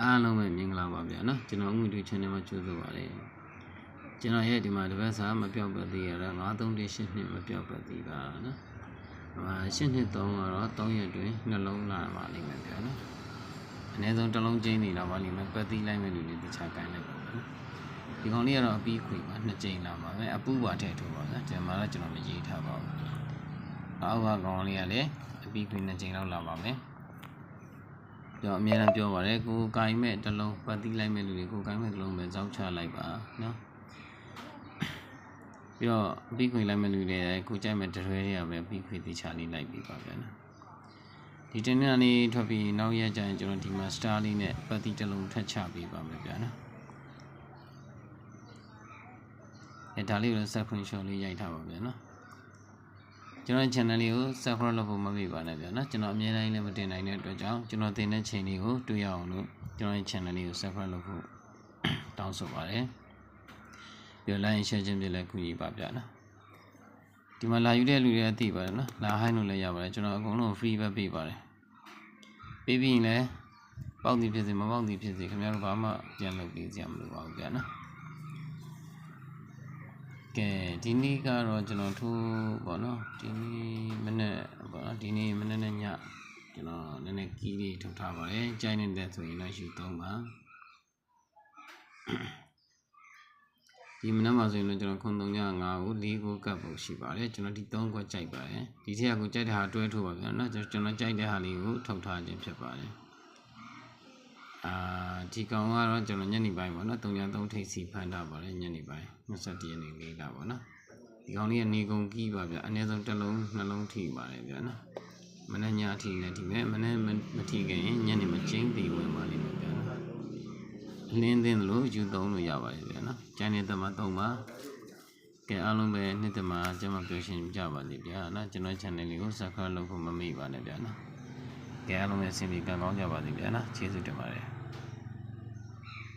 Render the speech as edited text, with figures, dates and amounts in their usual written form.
အားလုံးပဲမင်္ဂလာပါဗျာနော်ကျွန်တော်အမှုတွေ channel မှာကြိုးစားပါတယ်ကျွန်တော်ရဲ့ဒီမှာတစ်ပတ်စာမပြောက်ပတ်သေးရတာ9388နှစ်မပြောက်ပတ်သေးပါနော်8နှစ်3ကတော့3ရက်တွင်နှလုံးလာပါလိမ့်မယ်ဗျာနော်အနည်းဆုံးတစ်လုံးကျင်းနေလာပါလိမ့်မယ်ပတ်သေးလိုက်မဲ့လူတွေတခြားကိုင်းလိုက်ပါနော်ဒီကောင်လေးကတော့အပြီးခွေပါ2ကြိမ်လာပါပဲအပူပါထည့်ထိုးပါဗျာဒီမှာတော့ကျွန်တော်မရေးထားပါဘူးအောက်ကကောင်လေးကလည်းအပြီးခွေ2ကြိမ်လောက်လာပါမယ်တော့အများအားပြောပါတယ်ကိုကိုင်းမဲ့တစ်လုံးပတ်တိလိုက်မဲ့လူတွေကိုကိုင်းမဲ့တစ်လုံးပဲကြောက်ချလိုက်ပါနော်ပြီးတော့ပြီးခွေလိုက်မဲ့လူတွေကိုကြိုက်မဲ့တရွဲတွေကပဲပြီးခွေတိချလေးလိုက်ပြီးပါဗျာနော်ဒီတင်းနဲ့နေထွက်ပြီးနောက်ရက်ကျရင်ကျွန်တော်ဒီမှာ star လေးနဲ့ပတ်တိတစ်လုံးထပ်ချပေးပါမယ်ဗျာနော်ဒါလေးကို screenshot လေးရိုက်ထားပါဗျာနော်ကျွန်တော် channel လေးကို subscribe လုပ်ဖို့မမေ့ပါနဲ့ဗျာနော်ကျွန်တော်အများတိုင်းလည်းမတင်နိုင်တဲ့အတွက်ကြောင့်ကျွန်တော်တင်တဲ့ချိန်လေးကိုတွေ့ရအောင်လို့ကျွန်တော်ရဲ့ channel လေးကို subscribe လုပ်ဖို့တောင်းဆိုပါတယ်ပြီးတော့ like and share ခြင်းပြလည်းကူညီပါဗျာနော်ဒီမှာလာယူတဲ့လူတွေအသိပါတယ်နော်လာဟိုင်းလို့လည်းရပါတယ်ကျွန်တော်အကုန်လုံး free ပဲပေးပါတယ်ပေးပြီးရင်လည်းပေါက်သည်ဖြစ်စေမပေါက်သည်ဖြစ်စေခင်ဗျားတို့ဘာမှပြန်လုပ်ပေးစရာမလိုပါဘူးဗျာနော်ကဲဒီနေ့ကတော့ကျွန်တော်ထိုးပေါ့နော်ဒီနေ့မနေ့ပေါ့နော်ဒီနေ့မနေ့နဲ့ညကျွန်တော်နည်းနည်းကီးလေးထုတ်ထားပါတယ်ကြိုင်းနေတဲ့ဆိုရင်တော့ယူ3ပါဒီမနေ့မှာဆိုရင်တော့ကျွန်တော်935ကို4ကိုကပ်ဖို့ရှိပါတယ်ကျွန်တော်ဒီ3ကိုကြိုက်ပါတယ်ဒီထက်ကိုကြိုက်တဲ့ဟာတွဲထိုးပါဗျာနော်ကျွန်တော်ကြိုက်တဲ့ဟာလေးကိုထုတ်ထားခြင်းဖြစ်ပါတယ်ဒီကောင်ကတော့ကျွန်တော်ညနေပိုင်းပေါ့နော်303ထိပ်စီဖန်ထားပါတယ်ညနေပိုင်း21ရက်နေ့လေးလာပေါ့နော်ဒီကောင်လေးကနေကုန်ကီးပါဗျာအနည်းဆုံးတစ်လုံးနှလုံးထိပါတယ်ဗျာနော်မနေ့ညအထိလည်းထိမယ်မနေ့မထိခင်ညနေမကျင်းသေးဝင်ပါလိမ့်မယ်ဗျာနော်အလင်းသင်းလို့ယူသုံးလို့ရပါတယ်ဗျာနော်ကျန်နေတဲ့မှာ3ပါကဲအားလုံးပဲနှစ်သက်မှာကျမပြောရှင်းကြပါလိမ့်ဗျာနော်ကျွန်တော် channel လေးကို subscribe လုပ်ဖို့မမေ့ပါနဲ့ဗျာနော်ကဲအားလုံးပဲအဆင်ပြေကောင်းကြပါစေဗျာနော်ကျေးဇူးတင်ပါတယ်